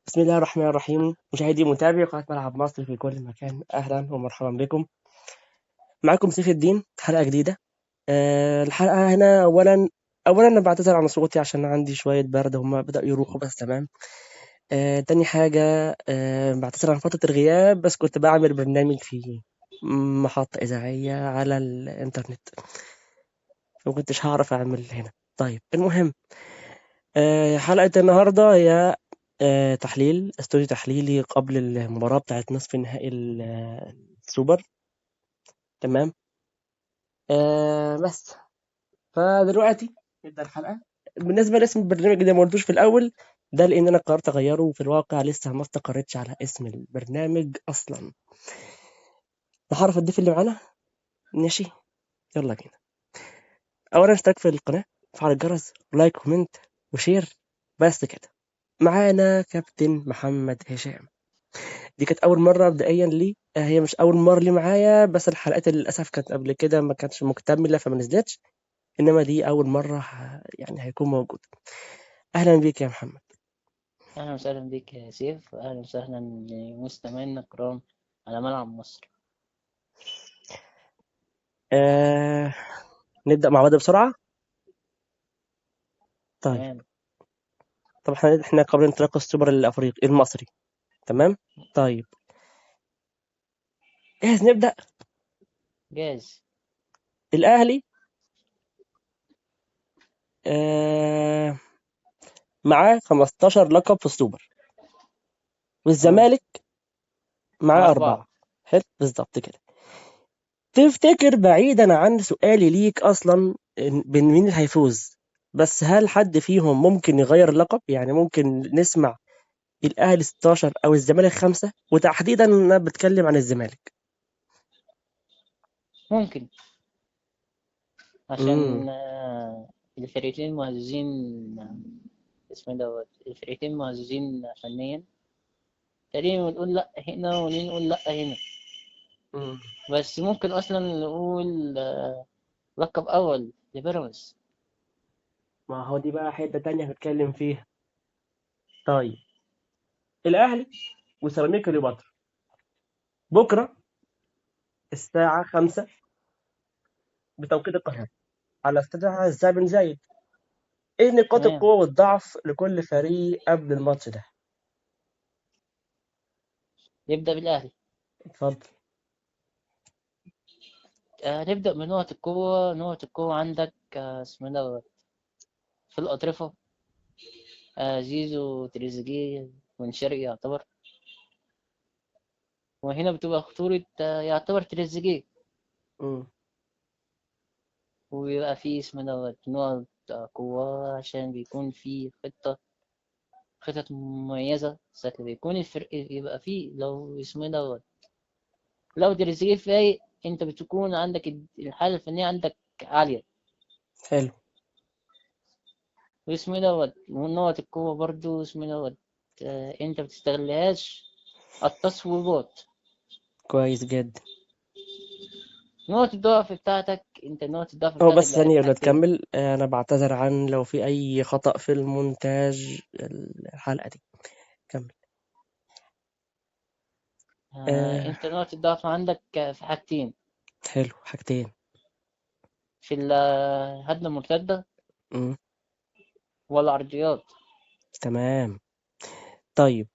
بسم الله الرحمن الرحيم. مشاهدي متابعي قناة ملعب مصر في كل مكان، أهلا ومرحبا بكم. معكم سيف الدين، حلقة جديدة. الحلقة هنا أولا أنا بعتذر عن صوتي عشان عندي شوية برد، هما بدأوا يروحوا بس تمام. تاني حاجة، بعتذر عن فترة الغياب، بس كنت بعمل برنامج في محطة إذاعية على الإنترنت، فمكنتش هعرف أعمل هنا. طيب المهم، حلقة النهاردة هي استوديو تحليلي قبل المباراة بتاعت نصف نهائي السوبر. تمام. بس فدلوقتي نبدأ الحلقة. بالنسبة لاسم البرنامج ده ما قلتوش في الأول، ده لأن أنا قررت أغيره، وفي الواقع لسه ما استقريتش على اسم البرنامج أصلا. نعرف الضيف اللي معانا. ماشي، يلا بينا. أولا اشترك في القناة، فعل الجرس، لايك كومنت وشير. بس كده. معانا كابتن محمد هشام. دي كانت أول مرة مبدئيا لي، هي مش أول مرة لي معايا، بس الحلقات للأسف كانت قبل كده ما كانتش مكتملة فما نزلتش. إنما دي أول مرة يعني هيكون موجود. أهلا بيك يا محمد. أهلا وسهلا بك يا سيف، وأهلا وسهلا لمستمعينا الكرام على ملعب مصر. آه... نبدأ مع بعض بسرعة. طيب. تمام. طب احنا قبل انطلاق السوبر الأفريقي المصري. تمام. طيب، جاهز نبدأ. جاهز. الأهلي آه... معاه 15 لقب في السوبر، اه، والزمالك معاه أربعة. 4. حلو بالظبط كده. تفتكر بعيدا عن سؤالي ليك اصلا بين مين اللي هيفوز، بس هل حد فيهم ممكن يغير اللقب؟ يعني ممكن نسمع الاهلي 16 او الزمالك 5، وتحديدا انا بتكلم عن الزمالك. ممكن، امم عشان الفريقين مهزوزين. اسمه دوت الفريقين مهزوزين فنيا. تقريبا نقول لأ هنا ونقول لأ هنا. امم بس ممكن أصلا نقول لقب أول لبيراميدز. ما هو دي بقى حته تانية هنتكلم فيها. طيب، الاهلي وسيراميكا كليوباترا بكره الساعه 5 بتوقيت القاهره على استاد الزايد بن زايد. ايه نقاط تمام. القوه والضعف لكل فريق قبل الماتش ده؟ يبدأ بالأهلي. اتفضل. نبدأ بنقط القوة. نقط القوة عندك اسمه دوت في الأطرفة. زيزو، تريزيجيه، بن شرقي يعتبر. وهنا بتبقى خطورة يعتبر تريزيجيه. امم ويبقى فيه اسمه دوت نقط قوة، عشان بيكون فيه خطط مميزة ساعة اللي بيكون الفرق يبقى فيه. لو اسمه دوت لو تريزيجيه فايق، انت بتكون عندك الحالة الفنية عندك عالية. حلو. واسمه دوت ونقط القوة برضو اسمه دوت انت بتستغلهاش. التصويبات. كويس جدا. نقط الضعف هو بتاعتك بس بقى في ثانية قبل ما حاجتين. تكمل، أنا بعتذر عن لو في أي خطأ في المونتاج الحلقة دي. كمل. آه انت نقط الضعف عندك في حاجتين: حلو، حاجتين. في الهجمة المرتدة مم. والعرضيات. تمام. طيب،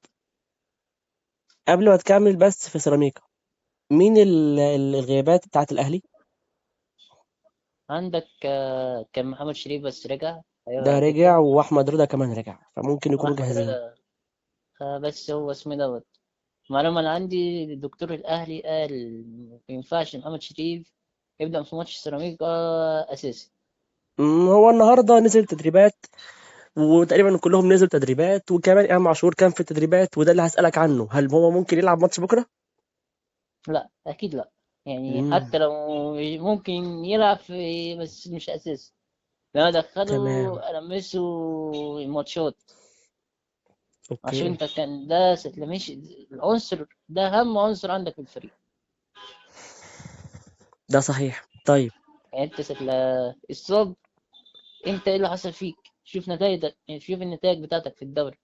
قبل ما تكمل بس في سيراميكا، مين الغيابات بتاعت الأهلي؟ عندك كان محمد شريف بس رجع، هيقعد ده على رجع، الدكة. وأحمد رضا كمان رجع، فممكن يكونوا وأحمد جاهزين. رجع. بس هو اسمه دوت المعلومة اللي عندي، الدكتور الأهلي قال ما ينفعش محمد شريف يبدأ في ماتش سيراميكا أساسي. هو النهاردة نزل تدريبات، وتقريبا كلهم نزلوا تدريبات، وكمان إمام عاشور كان في التدريبات، وده اللي هسألك عنه، هل هو ممكن يلعب ماتش بكرة؟ لا، أكيد لا. يعني مم. حتى لو ممكن يلعب بس مش أساسي. لما أدخله تمام. ألمسه الماتشات. عشان اوكي. انت كان ده مش العنصر ده اهم عنصر عندك في الفريق. ده صحيح. طيب. يعني انت الصاب، انت ايه اللي حصل فيك؟ شوف نتائجك، يعني شوف النتائج بتاعتك في الدوري.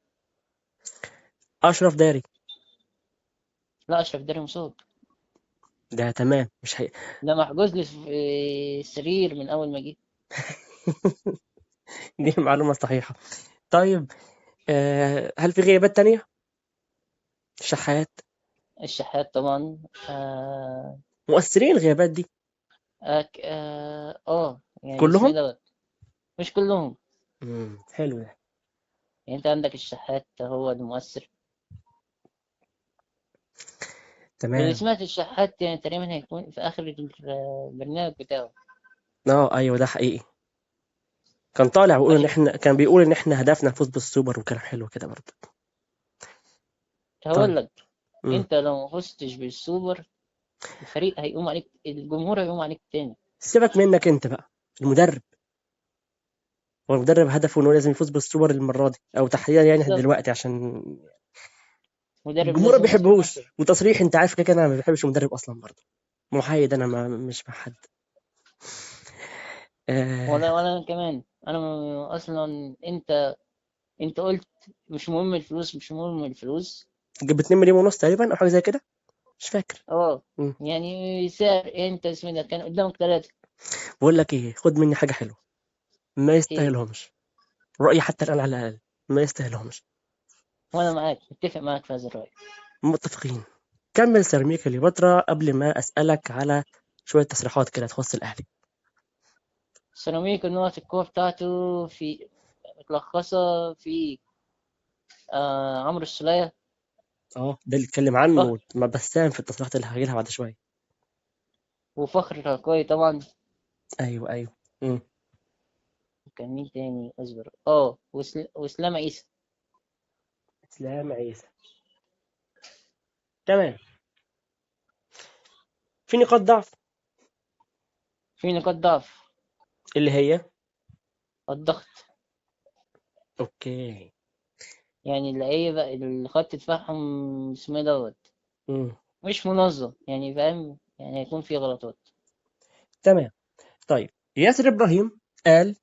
اشرف داري. لا، أشرف داري مصاب. ده تمام، مش هي. ده محجوز لي في سرير من أول ما جه. دي معلومة صحيحة. طيب، هل في غيابات تانية؟ شحات. الشحات طبعا. آه. مؤثرين الغيابات دي يعني اسمه كلهم. إيه دوت. مش كلهم. حلو ده. يعني أنت عندك الشحات هو المؤثر. واللي تمام. سمعت الشحات يعني تقريبا هيكون في آخر البرنامج بتاعه. اه ايوه، ده حقيقي. كان طالع بيقول ان آخر. احنا كان بيقول ان احنا هدفنا نفوز بالسوبر، وكلام حلو كده برضه. هقول طيب. لك. امم أنت لو ما فزتش بالسوبر، الفريق هيقوم عليك، الجمهور هيقوم عليك تاني. سيبك منك انت بقى، المدرب. هو المدرب هدفه انه لازم يفوز بالسوبر المرة دي، او تحديدا يعني بالظبط. دلوقتي، عشان مدرب الجمهور ما لازم يثبت نفسه. بيحبوش. وتصريح انت عارف كده كده، انا ما بحبش المدرب اصلا برضه. محايد انا، ما مش مع حد. آه. ولا أنا كمان. أنا أصلا أنت قلت مش مهم الفلوس، مش مهم الفلوس. جاب 2 مليون ونص تقريبا، او حاجه زي كده. مش فاكر. اه. مم. يعني سعر انت اسمه ده كان قدامك ثلاثة. بقول لك ايه، خد مني حاجه حلوه. ما ايه. يستاهلهمش. رأيي حتى الان على الاقل، ما يستاهلهمش. وانا معاك، متفق معاك في هذا الرأي. متفقين. كمل سيراميكا كليوباترا قبل ما اسالك على شويه تصريحات كده تخص الاهلي. سيراميكا نقط القوة بتاعته في متلخصة في عمرو السولية. اه، ده اللي اتكلم فخر. عنه ما بسام في التصريحات اللي هجيلها بعد شويه. وفخر الرقاي طبعا. ايوه ايوه. مم. كان مين تاني اصبر واسلام عيسى. اسلام عيسى. تمام. في نقاط ضعف. في نقاط ضعف. اللي هي. الضغط. اوكي. يعني اللعيبة الخط دفاعهم اسمه إيه دوت مم. مش منظم، يعني فاهم، يعني هيكون في غلطات. تمام. طيب، ياسر ابراهيم قال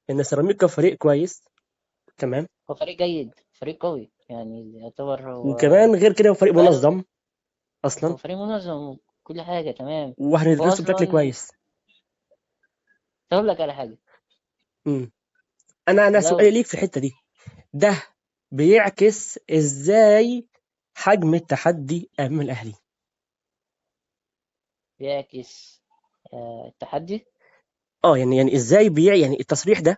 ان سيراميكا فريق كويس. تمام. هو فريق جيد، فريق قوي، يعني يعتبر هو وكمان غير كده هو فريق بقاله. منظم اصلا. هو فريق منظم، كل حاجة تمام. هو وهندرسه بشكل أصلا كويس. أقول لك على حاجة. مم. انا سؤالي لو ليك في الحته دي. ده بيعكس ازاي حجم التحدي امام الاهلي. بيعكس التحدي. يعني ازاي يعني التصريح ده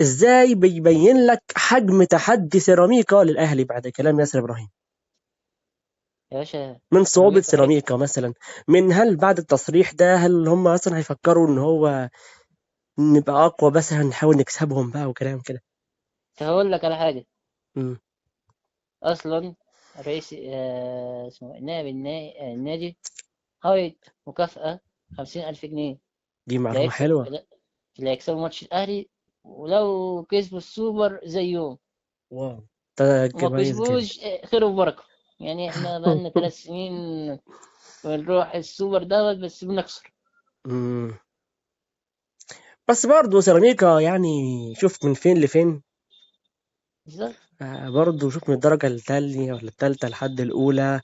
ازاي بيبين لك حجم تحدي سيراميكا للاهلي بعد كلام ياسر ابراهيم. يا باشا. من صعوبة سيراميكا فريق. سيراميكا مثلا. من هل بعد التصريح ده هل هم مثلا هيفكروا ان هو نبقى اقوى، بس هنحاول نكسبهم بقى وكلام كده. هقول لك على حاجة. مم. أصلا رئيس اسمه نائب النادي هايد مكافأة 50,000 جنيه. دي اللي معلومة هيكسب حلوة. اللي هيكسبوا ماتش الأهلي، ولو كسبوا السوبر زيهم. واو. ده وما كويس جدا. كسبوش خير وبركة. يعني احنا بقالنا 3 سنين بنروح السوبر دوت بس بنخسر. مم. بس برضه سيراميكا يعني، شوف من فين لفين. بالظبط. برضه شوف من الدرجة التانية ولا التالتة لحد الأولى.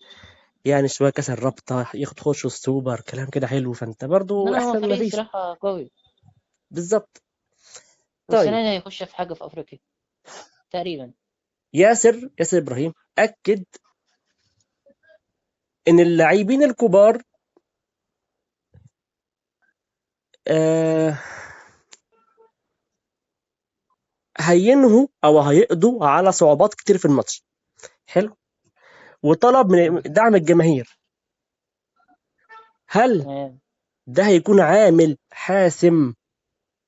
يعني شوية كسر رابطة ياخد خش السوبر، كلام كده حلو، فأنت لا برضه لا، هو أحسن ما فريق فيش. صراحة قوي. بالظبط. طيب. والسنة دي هيخش في حاجة في أفريقيا تقريبا. ياسر إبراهيم أكد إن اللاعبين الكبار آه هينهوا أو هيقضوا على صعوبات كتير في الماتش. حلو. وطلب من دعم الجماهير. هل تمام. ده هيكون عامل حاسم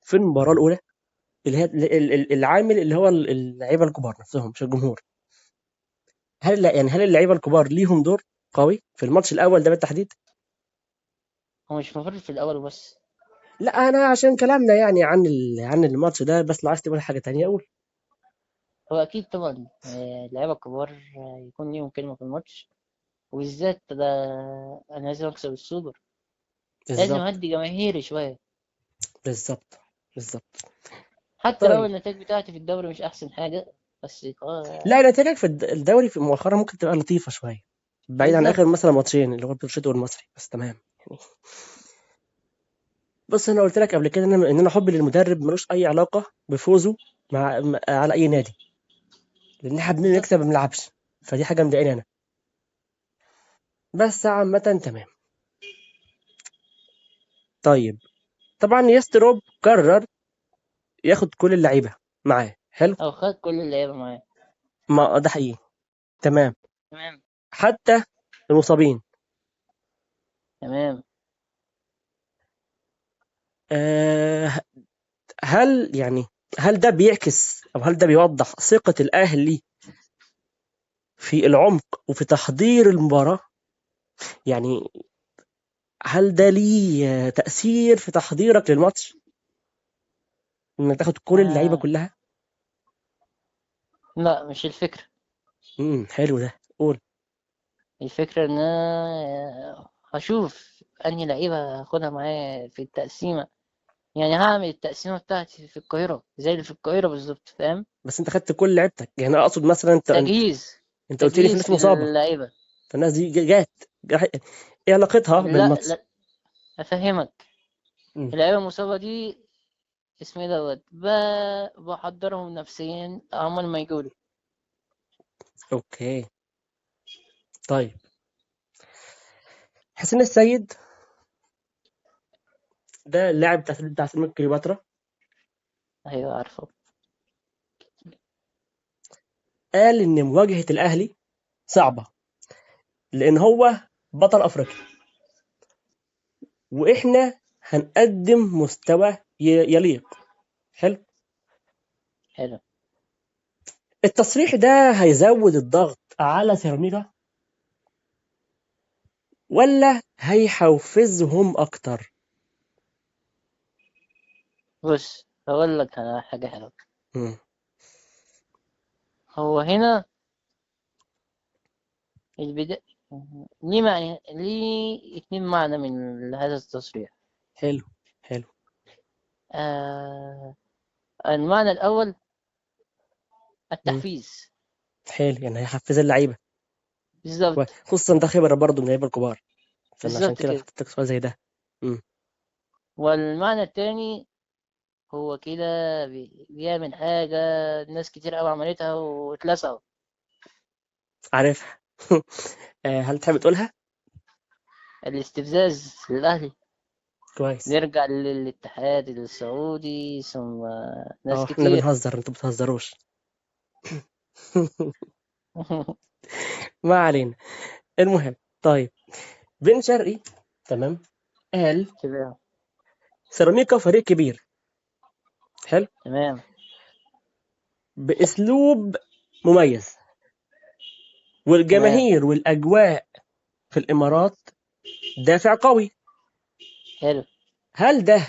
في المباراة الأولى؟ اللي هي العامل اللي هو اللعيبة الكبار نفسهم مش الجمهور. هل اللعيبة الكبار ليهم دور قوي في الماتش الأول ده بالتحديد؟ هو مش المفروض في الأول بس. لا، أنا عشان كلامنا يعني عن الماتش ده بس، لو عايز تقول حاجة تانية أقول. هو أكيد طبعا اللعيبة الكبار يكون ليهم كلمة في الماتش. وبالذات ده، أنا لازم أكسب السوبر. لازم بالظبط. أهدي جماهيري شوية. بالظبط. بالظبط. حتى لو طيب. النتائج بتاعتي في الدوري مش أحسن حاجة. بس لا نتائجك في الدوري في مؤخرا ممكن تبقى لطيفة شوية، بعيد عن آخر بالظبط. مثلا ماتشين اللي هو البلوشيت والمصري، بس تمام يعني. بص أنا قلت لك قبل كده إن أنا حبي للمدرب ملوش أي علاقة بفوزه على أي نادي، لأن إحنا بالظبط. بنكسب ما بنلعبش، فدي حاجة مضايقاني أنا. بس عامة تمام. طيب طبعا يستروب قرر ياخد كل اللعيبة معاه، حلو. أو خد كل اللعيبة معاه. ما ده حقيقي، تمام. تمام. حتى المصابين. تمام. آه هل يعني هل ده بيعكس او هل ده بيوضح ثقة الاهلي في العمق وفي تحضير المباراة؟ يعني هل ده ليه تأثير في تحضيرك للماتش انك تاخد كل اللعيبة آه. كلها؟ لا، مش الفكرة. حلو ده، قول. الفكرة إن أنا هشوف أنهي لعيبة هاخدها معايا في التقسيمة. يعني هعمل التقسيمة بتاعتي في القاهرة زي اللي في القاهرة بالظبط، فاهم؟ بس انت خدت كل لعيبتك، يعني انا اقصد مثلا تجهيز. انت قلت لي في تجهيز ناس في مصابة، اللعيبة. فالناس دي ايه علاقتها لا بالماتش؟ لا، أفهمك. مم. اللعيبة المصابة دي اسمه ايه دوت بحضرهم نفسيا عمال ما يجولي. اوكي. طيب حسين السيد ده اللاعب بتاع سيراميكا كليوباترا، أيوة عارفه. قال ان مواجهة الاهلي صعبة لان هو بطل افريقيا، واحنا هنقدم مستوى يليق. حلو. حلو. التصريح ده هيزود الضغط على سيراميكا ولا هيحفزهم اكتر؟ بص هقول لك على حاجة حلوة. مم. هو هنا البداية ليه معنى، ليه اتنين معنى من هذا التصريح. حلو. حلو. آه... المعنى الأول مم. التحفيز. حلو، يعني هيحفز اللعيبه، بالظبط. خصوصا ده خبره برضه من اللعيبه الكبار، فانا عشان بالظبط كده كده. حطيت لك سؤال زي ده. مم. والمعنى التاني هو كده بيعمل حاجة ناس كتير أوي عملتها واتلسعوا. عارفها. هل تحب تقولها؟ الاستفزاز للأهلي. كويس. نرجع للاتحاد السعودي ثم ناس اه احنا كتير. بنهزر، انتوا بتهزروش. ما علينا. المهم، طيب بن شرقي، تمام، قال تمام. سيراميكا فريق كبير، حلو، تمام. باسلوب مميز، تمام. والجماهير والاجواء في الامارات دافع قوي. حلو. هل ده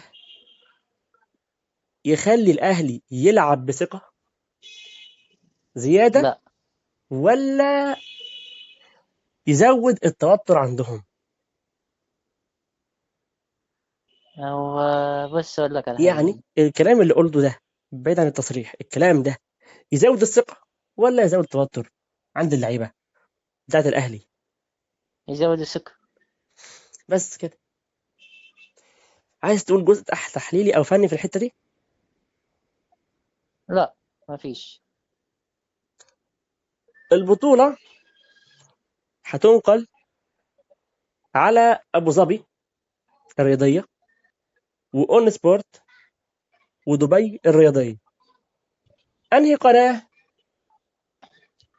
يخلي الاهلي يلعب بثقة زيادة لا. ولا يزود التوتر عندهم؟ هو بص اقول لك على حاجه. يعني الكلام اللي قلته ده، بعيد عن التصريح، الكلام ده يزود الثقة ولا يزود التوتر عند اللعيبة بتاعت الأهلي؟ يزود الثقه. بس كده. عايز تقول جزء تحليلي أو فني في الحتة دي؟ لا، مفيش. البطولة هتنقل على أبو ظبي الرياضية، وأون سبورت، ودبي الرياضية. أنهي قناة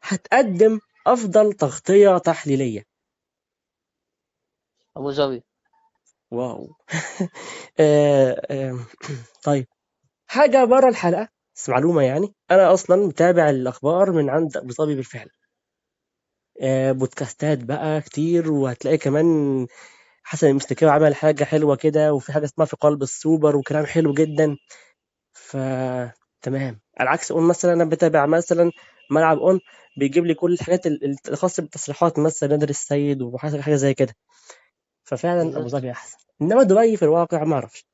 هتقدم أفضل تغطية تحليلية؟ ابو ظبي. واو. طيب حاجة بره الحلقة، بس معلومة، يعني أنا أصلا متابع الأخبار من عند أبو ظبي بالفعل. بودكاستات بقى كتير، وهتلاقي كمان حسن المستكاوي عمل حاجة حلوة كده، وفي حاجة اسمها في قلب السوبر وكلام حلو جدا. ف تمام، على عكس اون مثلا انا بتابع مثلا ملعب اون، بيجيب لي كل الحاجات الخاصة بالتصريحات، مثلا نادر السيد وحاجة زي كده. ففعلا ابو بالظبط. ظبي احسن، انما دبي في الواقع ما اعرفش.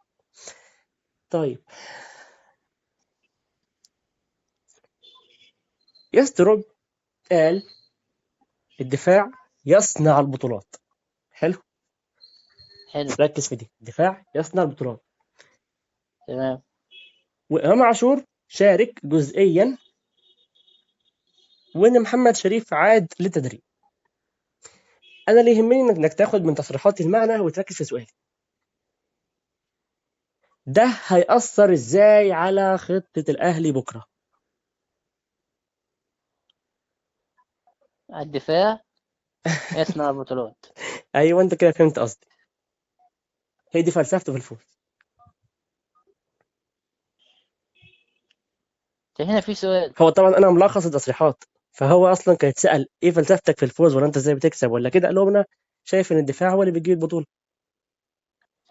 طيب يسترد قال الدفاع يصنع البطولات. حلو، حلو. ركز في دي، الدفاع يصنع البطولات. تمام. وإمام عاشور شارك جزئيا، وإن محمد شريف عاد للتدريب. أنا اللي يهمني إنك تاخد من تصريحاتي المعنى وتركز في سؤالي. ده هيأثر إزاي على خطة الأهلي بكرة؟ الدفاع يصنع البطولات. أيوة أنت كده فهمت قصدي، هي دي فلسفته في الفوز. هنا في سؤال. هو طبعا أنا ملخص التصريحات، فهو أصلا كان اتسأل إيه فلسفتك في الفوز، ولا أنت إزاي بتكسب ولا كده، قال لهم أنا شايف إن الدفاع هو اللي بيجيب البطولة.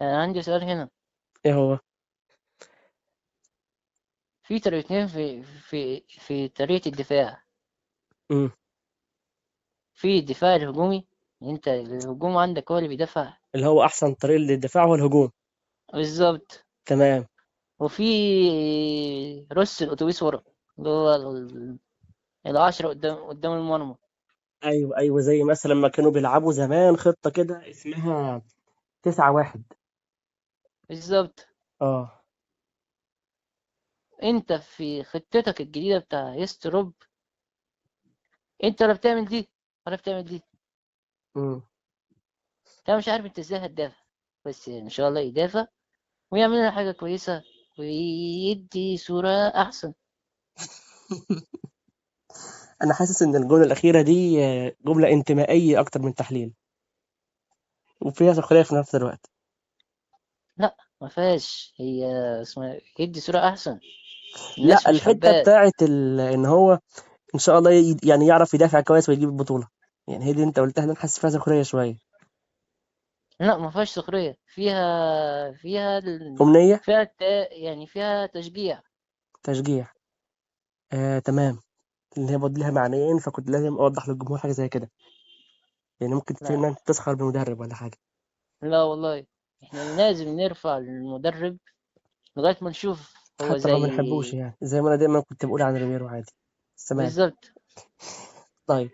أنا عندي سؤال هنا. إيه هو؟ في طريقتين في طريقة الدفاع. امم في الدفاع الهجومي، انت الهجوم عندك هو اللي بيدافع. اللي هو أحسن طريق للدفاع هو الهجوم. بالظبط. تمام. وفي رص الأتوبيس ورا، اللي هو العشرة قدام المرمى. أيوه أيوه، زي مثلا لما كانوا بيلعبوا زمان خطة كده اسمها 9-1. بالظبط. اه. انت في خطتك الجديدة بتاع يستروب، انت ولا بتعمل دي ولا بتعمل دي. امم انت مش عارف انت ازاي هتدافع، بس ان شاء الله يدافع ويعمل لنا حاجة كويسة ويدي صورة أحسن. أنا حاسس إن الجملة الأخيرة دي جملة انتمائية أكتر من تحليل، وفيها سخرية في نفس الوقت. لا، ما فيهاش، هي اسمها يدي صورة أحسن. لا، الناس مش الحتة حباه. بتاعت إن هو إن شاء الله يعني يعرف يدافع كويس ويجيب البطولة، يعني هي دي أنت قلتها، أنا حاسس فيها سخرية شوية. لا، ما فيهاش سخرية، أمنية. يعني فيها تشجيع. تشجيع. تمام. اللي هي برضه لها معنيين، فكنت لازم أوضح للجمهور حاجة زي كده، يعني ممكن تفتكر لا إن أنت تسخر بمدرب ولا حاجة. لا والله، احنا لازم نرفع المدرب لغاية ما نشوف هو حتى لو ما بنحبوش، زي. يعني زي ما أنا دايما كنت بقول عن ريبيرو عادي. بس تمام. بالظبط. طيب،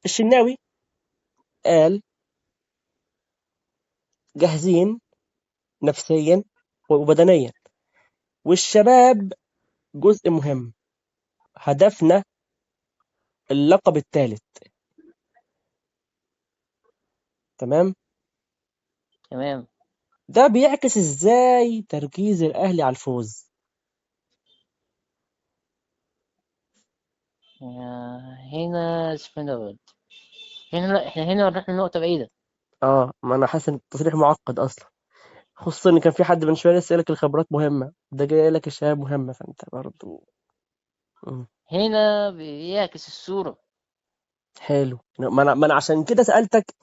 الشناوي قال جاهزين نفسيا وبدنيا، والشباب جزء مهم، هدفنا اللقب الثالث. تمام. تمام. ده بيعكس ازاي تركيز الاهلي على الفوز. هنا اسمه دوت. هنا لا، احنا هنا رحنا لنقطة بعيدة. اه، ما انا حاسس ان التصريح معقد اصلا، خصوصا ان كان في حد من شويه لسه قايل لك الخبرات مهمه، ده جاي قايل لك الشباب مهمه، فانت برضه. مم. هنا بيعكس الصورة. حلو، ما أنا عشان كده سالتك،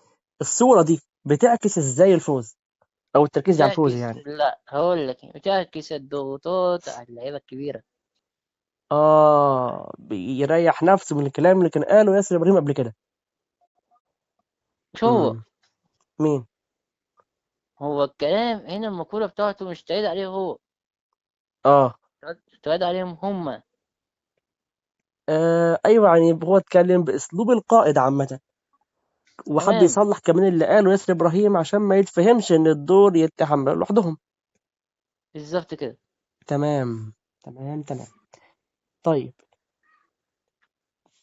الصوره دي بتعكس ازاي الفوز، او التركيز على الفوز بتعكس، يعني. لا هقول لك، بتعكس الضغوطات على اللعيبة الكبيرة. بيريح نفسه من الكلام اللي كان قاله ياسر ابراهيم قبل كده. مش هو. امم مين؟ هو الكلام هنا المقولة بتاعته مش تعيد عليه هو، اه. تعيد عليهم هما. ايوه، يعني هو اتكلم باسلوب القائد عامه، وحب تمام. يصلح كمان اللي قاله ياسر ابراهيم عشان ما يتفهمش ان الدور يتحمل لوحدهم. بالظبط كده. تمام تمام تمام. طيب،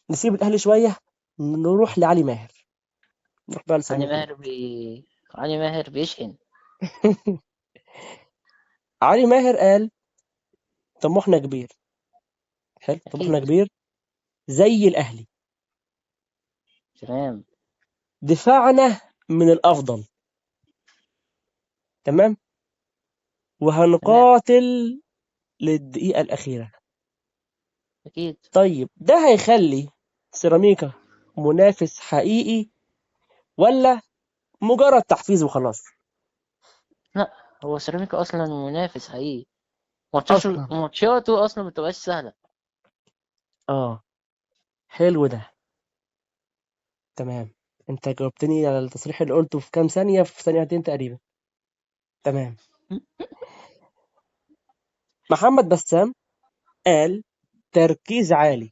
نسيب الاهلي شويه، نروح لعلي ماهر، نروح بقى علي لسمير ماهر هناك. علي ماهر بيشحن. علي ماهر قال طموحنا كبير. حلو، طموحنا أكيد. كبير زي الاهلي، تمام. دفاعنا من الافضل. تمام، تمام. وهنقاتل للدقيقه الاخيره. أكيد. طيب، ده هيخلي سيراميكا منافس حقيقي، ولا مجرد تحفيز وخلاص؟ لا، هو سيراميكا أصلا منافس حقيقي. اصلا. ماتشاته أصلا مبتبقاش سهلة. اه، حلو ده. تمام، انت جاوبتني على التصريح اللي قلته في كام ثانية، في ثانيتين تقريبا. تمام. محمد بسام قال تركيز عالي.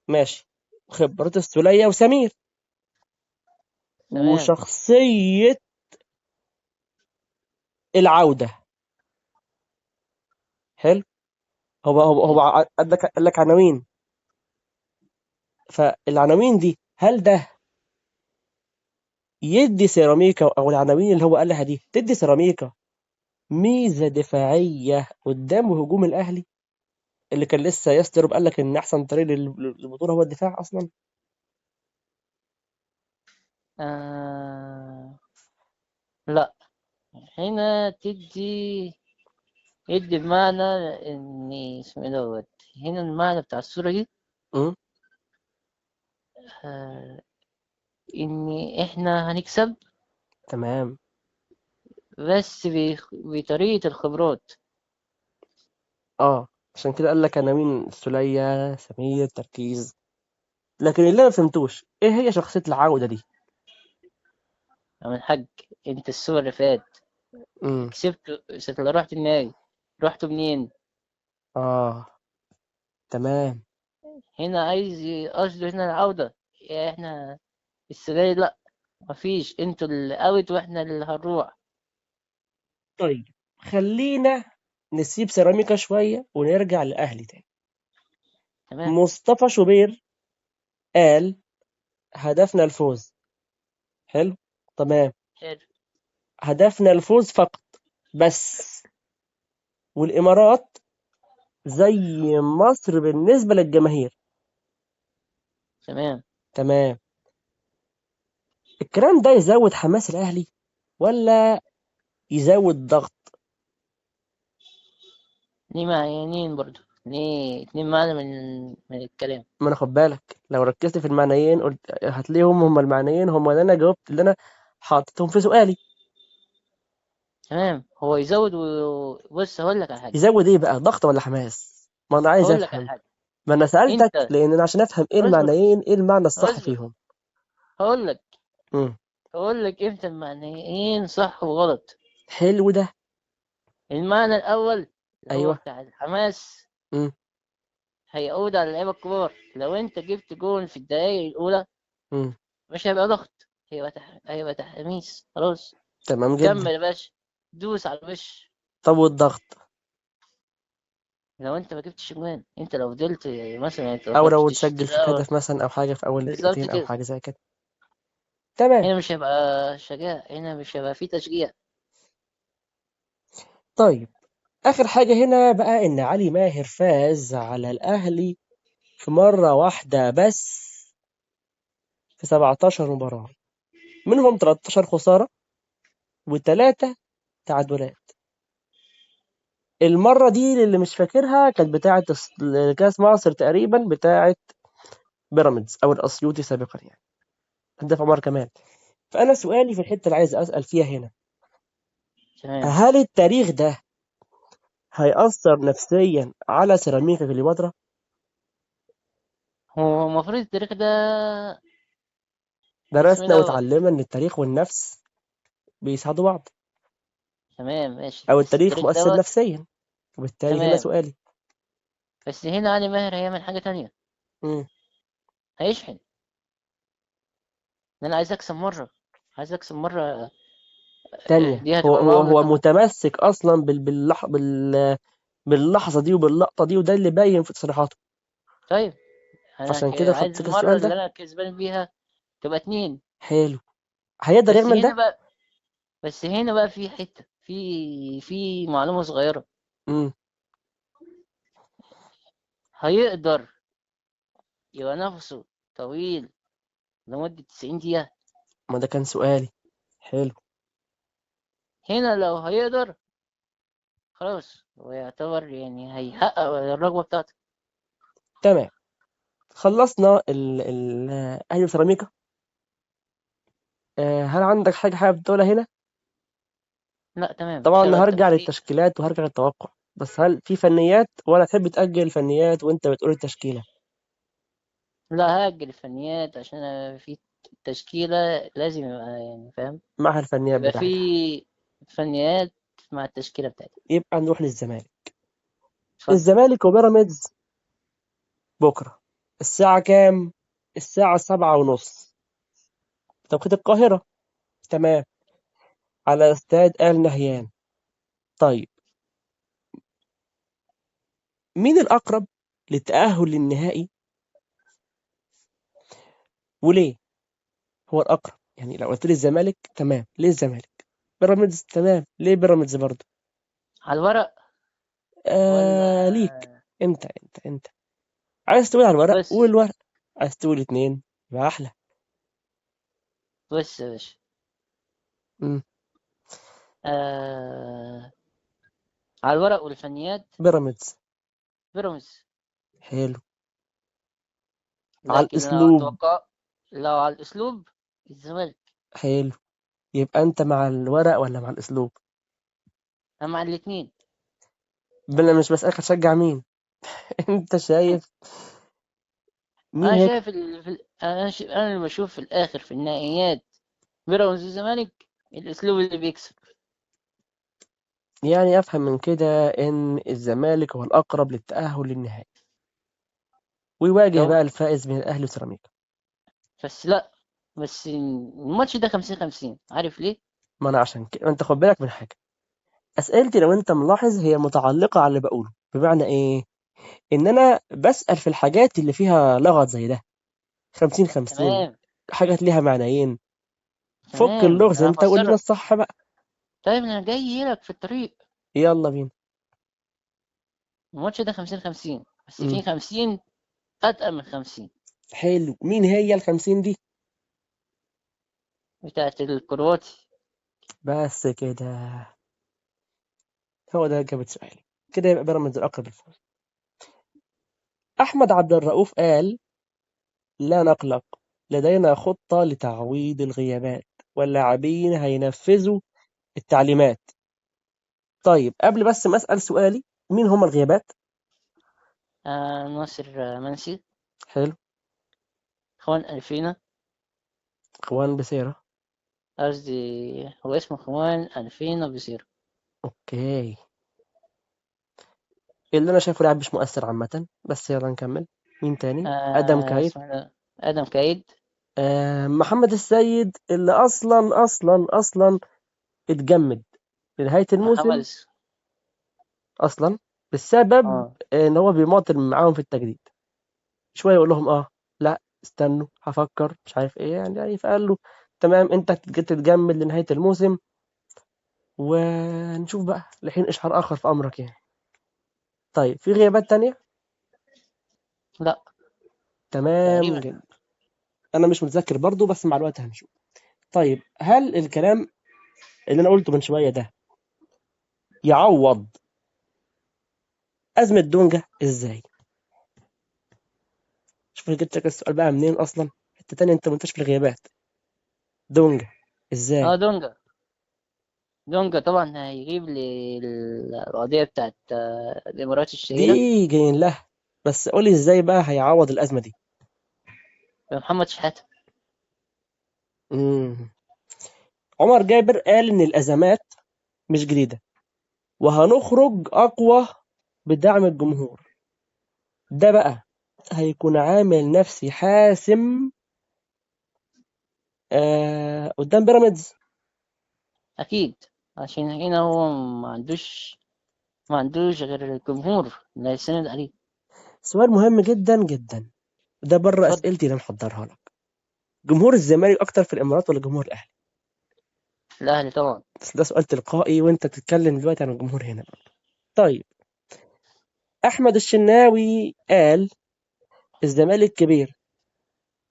ماشي. خبرة السولية وسمير. تمام. وشخصية العودة. حلو. هو اوكي. قال لك عناوين. فالعناوين دي هل ده يدي سيراميكا، او العناوين اللي هو قالها دي تدي سيراميكا ميزة دفاعية قدام هجوم الاهلي، اللي كان لسه يستر قال لك ان احسن طريق للبطولة هو الدفاع اصلا. آه... لا، هنا يدي بمعنى ان اسمه ايه دوت. هنا المعنى بتاع الصورة دي امم آه... ان احنا هنكسب، تمام. بس بطريقة الخبرات. اه، عشان كده قال لك عناوين سولية سمير تركيز. لكن اللي انا ما فهمتوش ايه هي شخصية العودة دي. من حق، انت الصور اللي فات امم كسبت ولا رحت النهائي؟ رحتوا منين؟ اه، تمام. هنا عايز قصده هنا العودة. يا احنا السنة دي لا، مفيش، انتوا اللي اوت واحنا اللي هنروح. طيب، خلينا نسيب سيراميكا شوية ونرجع لأهلي تاني. تمام. مصطفى شوبير قال هدفنا الفوز. حلو. تمام. حلو. هدفنا الفوز فقط. بس. والإمارات زي مصر بالنسبة للجماهير. تمام. تمام. الكلام ده يزود حماس الأهلي ولا يزود ضغط؟ ليه معنيين برضو؟ ليه اتنين معنى من الكلام؟ ما انا خد بالك لو ركزت في المعنيين قلت هتلاقيهم هم المعنيين هم اللي انا جاوبت اللي انا حاططهم في سؤالي. تمام. هو يزود بص هقول لك على حاجة. يزود ايه بقى، ضغط ولا حماس؟ ما انا عايز هقول لك على افهم. حاجة. ما انا سألتك انت لان انا عشان افهم ايه اصبر، المعنيين، ايه المعنى الصح اصبر، فيهم. هقول لك امم هقول لك امتى المعنيين صح وغلط. حلو ده. المعنى الاول اللي هو ايوه. بتاع الحماس امم هيعود على اللعيبة الكبار. لو انت جبت جول في الدقايق الاولى امم مش هيبقى ضغط، هيبقى تحميس. خلاص، تمام كمل جدا. يا باشا، دوس على الوش. طب والضغط؟ لو انت ما جبتش جوان، انت لو فضلت مثلا انت او دخلت لو الشوط تسجل فيك الاول. هدف مثلا او حاجه في اول بالظبط دقيقتين او كده. حاجه زي كده. تمام. هنا مش هيبقى شجاع، هنا مش هيبقى فيه تشجيع. طيب، اخر حاجه هنا بقى ان علي ماهر فاز على الاهلي في مره واحده بس في 17 مباراه، منهم 13 خساره وثلاثه تعادلات. المره دي اللي مش فاكرها كانت بتاعه كاس مصر تقريبا، بتاعه بيراميدز او الاسيوطي سابقا يعني، هداف عمر كمال. فانا سؤالي في الحته اللي عايز اسال فيها هنا، تمام. هل التاريخ ده هيأثر نفسيا على سيراميكا كليوباترا؟ هو المفروض التاريخ ده اسمه إيه درسنا دوت. وتعلمنا ان التاريخ والنفس بيساعدوا بعض، تمام ماشي، او بس التاريخ التاريخ مؤثر دوت. نفسيا. وبالتالي هنا تمام. سؤالي. بس هنا علي ماهر هيعمل حاجة تانية. مم. هيشحن. انا عايز اكسب مرة، عايز اكسب مرة. تانية، دي هو هتبقى هو مقاولة هو طبعا. متمسك اصلا باللحظه دي وباللقطه دي، وده اللي باين في تصريحاته. طيب انا عشان كده عايز حطيت المرة السؤال اللي ده. انا كسبان بيها تبقى 2. حلو. هيقدر بس يعمل هنا ده؟ بقى بس هنا بقى في حتة، في معلومة صغيرة. مم. هيقدر يبقى نفسه طويل لمدة 90 دقيقة. ما ده كان سؤالي. حلو. هنا لو هيقدر خلاص هو يعتبر يعني هيحقق الرغبة بتاعته. تمام. خلصنا اهلي وسيراميكا. هل عندك حاجه حابب تقولها هنا؟ لا تمام، مش طبعا هيبقى هرجع التفكير. للتشكيلات وهرجع للتوقع، بس هل في فنيات ولا تحب تأجل الفنيات وانت بتقول التشكيلة؟ لا، هأجل الفنيات عشان أنا في تشكيلة لازم يبقى يعني فاهم. مع الفنيات يبقى في بتاعتها. فنيات مع التشكيلة بتاعتي. يبقى نروح للزمالك. اتفضل. الزمالك وبيراميدز بكرة الساعة كام؟ الساعة 7:30 توقيت القاهرة. تمام. على استاد آل نهيان. طيب، مين الأقرب للتأهل للنهائي وليه؟ هو الأقرب، يعني لو قلت لي الزمالك تمام، ليه الزمالك؟ بيراميدز تمام، ليه بيراميدز برضه؟ على الورق ولا؟ ليك. انت عايز تقول على الورق قول بص الورق، عايز تقول اتنين يبقى أحلى. بص يا باشا. مم. آه... على الورق والفنيات بيراميدز. بيراميدز. حلو. على لكن الأسلوب. لو على الأسلوب الزمالك. حلو. يبقى أنت مع الورق ولا مع الأسلوب؟ أنا مع الاتنين. أنا مش بسألك هتشجع مين. أنت شايف مين أنا هيكسب؟ شايف أنا اللي بشوف في الآخر في النهائيات بيراميدز والزمالك الأسلوب اللي بيكسب. يعني أفهم من كده إن الزمالك هو الأقرب للتأهل للنهائي ويواجه طب بقى الفائز من الأهلي وسيراميكا. بس لأ، بس الماتش ده 50-50، عارف ليه؟ ما أنا عشان كده أنت خد بالك من حاجة. أسئلتي لو أنت ملاحظ هي متعلقة على اللي بقوله، بمعنى إيه؟ إن أنا بسأل في الحاجات اللي فيها لغط زي ده. 50-50. تمام. حاجات ليها معنيين. فك تمام اللغز أنا أنت وقول لنا هفسرك. الصح بقى. طيب أنا جاي لك في الطريق. يلا بينا. الماتش ده 50-50، بس مم. في 50 أتقل من 50. حلو، مين هي ال50 دي؟ بتاعت الكرواتي. بس كده، هو ده إجابة سؤالي. كده يبقى بيراميدز الأقرب للفوز. أحمد عبد الرؤوف قال: لا نقلق، لدينا خطة لتعويض الغيابات واللاعبين هينفذوا التعليمات. طيب قبل بس ما أسأل سؤالي، مين هم الغيابات؟ ناصر منسي. حلو. خوان ألفينا. اخوان بسيرة. قصدي هو اسمه خوان ألفينا بصير. اوكي. اللي انا شايفه لاعب مش مؤثر عامة، بس يلا نكمل. مين تاني؟ ادم كايد. اسمه ده آدم كايد. محمد السيد اللي اصلا اتجمد لنهاية محمد الموسم اصلا بسبب اه ان هو بيماطل معاهم في التجديد. شوية يقول لهم لا استنوا هفكر مش عارف ايه، يعني فقال له تمام انت تتجمد لنهاية الموسم ونشوف بقى لحين اشهار اخر في امرك يعني. طيب في غيابات تانية؟ لا تمام تقريبا. جدا. انا مش متذكر برضو بس مع الوقت هنشوف. طيب هل الكلام اللي انا قلته من شوية ده يعوض أزمة دونجا ازاي؟ شوف انا جبت لك السؤال بقى منين اصلا. حتة تانية انت منتش في الغيابات. دونجا ازاي؟ اه دونجا طبعا هيجيب لي القضية بتاعت الإمارات الشهيرة دي جايين لها، بس قولي ازاي بقى هيعوض الأزمة دي. بمحمد شحاتة. مم. عمر جابر قال ان الأزمات مش جديدة وهنخرج أقوى بدعم الجمهور. ده بقى هيكون عامل نفسي حاسم قدام بيراميدز. أكيد، عشان هنا هو ما عندوش غير الجمهور اللي هيسند عليه. سؤال مهم جدا جدا، ده بره اتفضل. أسئلتي اللي محضرها لك. جمهور الزمالك أكتر في الإمارات ولا جمهور الأهلي؟ الأهلي طبعا. بس ده سؤال تلقائي وأنت بتتكلم دلوقتي عن الجمهور هنا. طيب أحمد الشناوي قال: الزمالك كبير.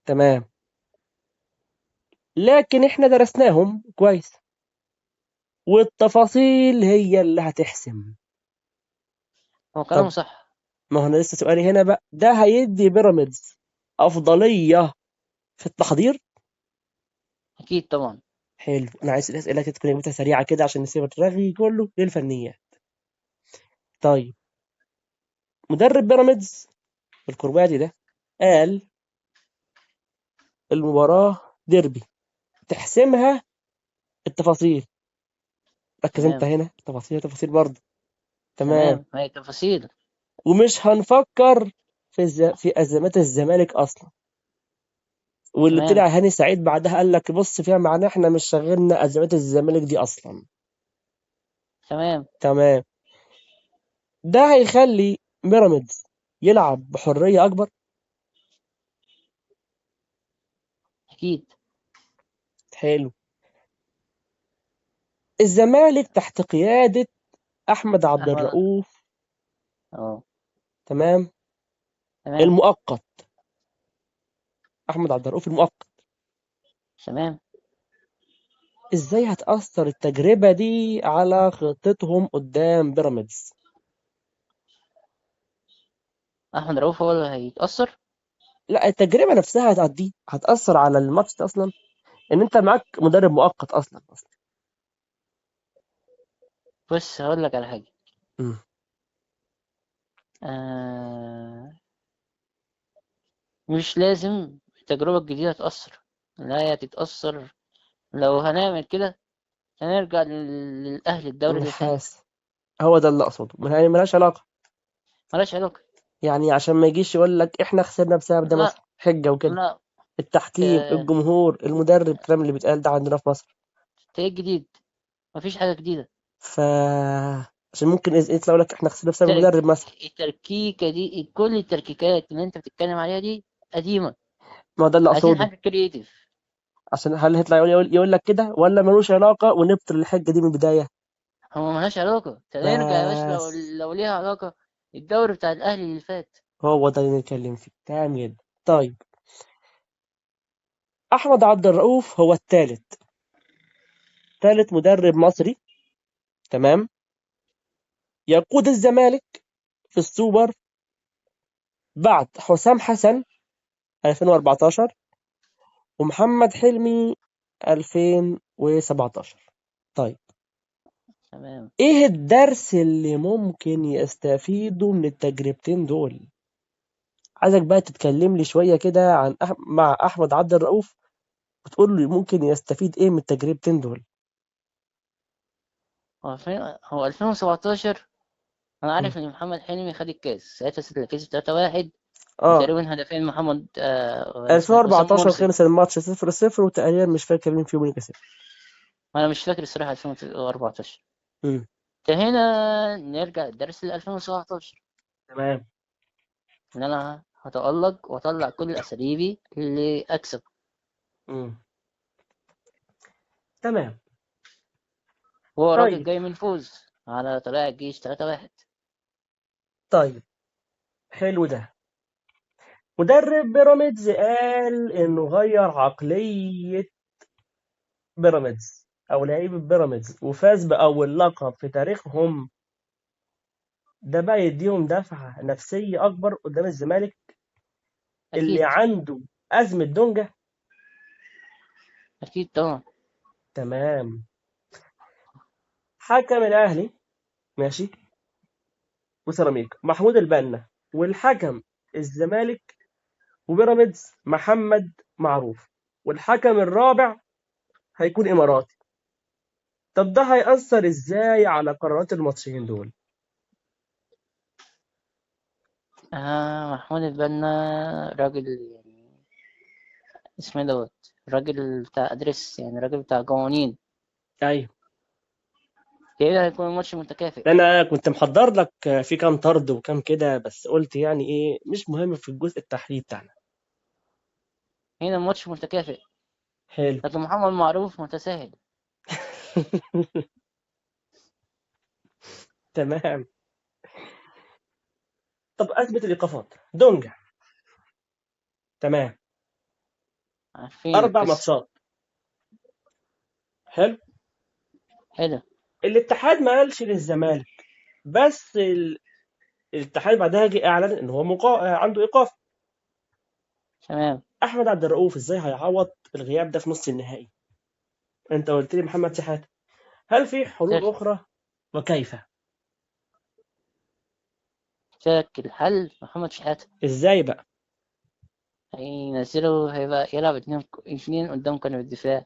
تمام، لكن إحنا درسناهم كويس والتفاصيل هي اللي هتحسم. هو كلامه طب صح. ما هو أنا لسه سؤالي هنا بقى، ده هيدي بيراميدز أفضلية في التحضير؟ أكيد طبعا. حلو، أنا عايز الأسئلة تكون إجابتها سريعة كده عشان نسيب الرغي كله للفنيات. طيب مدرب بيراميدز الكرواتي ده قال: المباراة ديربي تحسمها التفاصيل. ركز انت تمام. هنا، تفاصيل تفاصيل برضه. تمام. تمام، هي تفاصيل. ومش هنفكر في ازمات الزمالك اصلا، واللي تمام. طلع هاني سعيد بعدها قال لك بص فيها معناه احنا مش شغلنا ازمات الزمالك دي اصلا. تمام. تمام. ده هيخلي بيراميدز يلعب بحريه اكبر. أكيد. حلو. الزمالك تحت قياده احمد عبد أحمد. الرؤوف. أه. تمام. تمام. المؤقت. احمد عبد الرؤوف المؤقت. تمام. ازاي هتأثر التجربة دي على خطتهم قدام بيراميدز؟ أحمد رؤوف هو اللي هيتأثر. لا، التجربة نفسها هتأثر على الماتش ده اصلا، ان انت معاك مدرب مؤقت اصلا. بص هقول لك على حاجة. مم. آه... مش لازم التجربة الجديدة تأثر. لا، هي تتأثر. لو هنعمل كده هنرجع للأهلي الدوري اللي فات. نحاس. هو ده اللي اقصده، يعني ملهاش علاقة. ملهاش علاقة. يعني عشان ما يجيش يقول لك احنا خسرنا بسبب ده لا. مثلا حجة وكده. لا. التحكيم، آه... الجمهور، المدرب، الكلام اللي بيتقال ده عندنا في مصر. ايه الجديد؟ مفيش حاجة جديدة. ف عشان ممكن يطلع يقول لك احنا خسرنا بسبب الترك... المدرب مثلا. التركيكة دي، كل التركيكات اللي انت بتتكلم عليها دي قديمة. ما هو ده اللي عايزين اقصده. حاجة كرييتيف. عشان هل هيطلع يقول لك كده، ولا ملوش علاقة ونبطل الحجة دي من البداية؟ هو ملهاش علاقة. نرجع يا باشا، بس لو ليها علاقة، الدوري بتاع الأهلي اللي فات. هو ده اللي نتكلم فيه. تمام جدا. طيب، أحمد عبد الرؤوف هو ثالث مدرب مصري. تمام. يقود الزمالك في السوبر بعد حسام حسن 2014 ومحمد حلمي 2017. طيب، تمام. ايه الدرس اللي ممكن يستفيدوا من التجربتين دول؟ عايزك بقى تتكلم لي شوية كده عن مع أحمد عبد الرؤوف، وتقول لي ممكن يستفيد ايه من التجربتين دول. هو 2017. أنا مم. عارف إن محمد حلمي خد الكاس ساعتها، اللي كسب 3-1. اه، وتقريبا هدفين محمد اسمه وسام 2014 مرسي. خلص الماتش 0-0، وتقريبا مش فاكر مين فيهم اللي كسب. أنا مش فاكر الصراحة 2014. مم. هنا نرجع الدرس ل 2017. تمام. إن أنا هتألق وأطلع كل أساليبي اللي أكسب. مم. تمام. هو راجل طيب. جاي من فوز على طلائع الجيش 3-1. طيب، حلو ده. مدرب بيراميدز قال انه غير عقلية بيراميدز او لعيبة بيراميدز وفاز بأول لقب في تاريخهم. ده بقى يديهم دفعة نفسية اكبر قدام الزمالك اللي أكيد. عنده أزمة دونجا. أكيد طبعا. تمام. حكم الأهلي، ماشي، وسيراميكا محمود البنا، والحكم الزمالك وبيراميدز محمد معروف، والحكم الرابع هيكون إماراتي. طب ده هيأثر إزاي على قرارات الماتشين دول؟ محمود البنا راجل يعني، اسمه إيه دوت، راجل بتاع أدرس، يعني راجل بتاع قوانين. أيوه. كده هيكون الماتش متكافئ. أنا كنت محضر لك في كام طرد وكام كده، بس قلت يعني إيه مش مهم في الجزء التحليلي بتاعنا. هنا الماتش متكافئ. حلو. لكن محمد معروف متساهل. تمام. طب أثبت الإيقافات دونجا. تمام. عارفين 4 القصة. ماتشات. حلو. حلو. الاتحاد ما قالش للزمالك، بس الاتحاد بعدها جه اعلن ان هو عنده ايقاف. تمام. احمد عبد الرؤوف ازاي هيعوض الغياب ده في نص النهائي؟ انت قلت لي محمد شحاته. هل في حلول قلت اخرى؟ وكيف؟ لك الحل محمد شحاتة. ازاي بقى؟ هينزله، هيبقى يلعب اتنين قدام قلب الدفاع.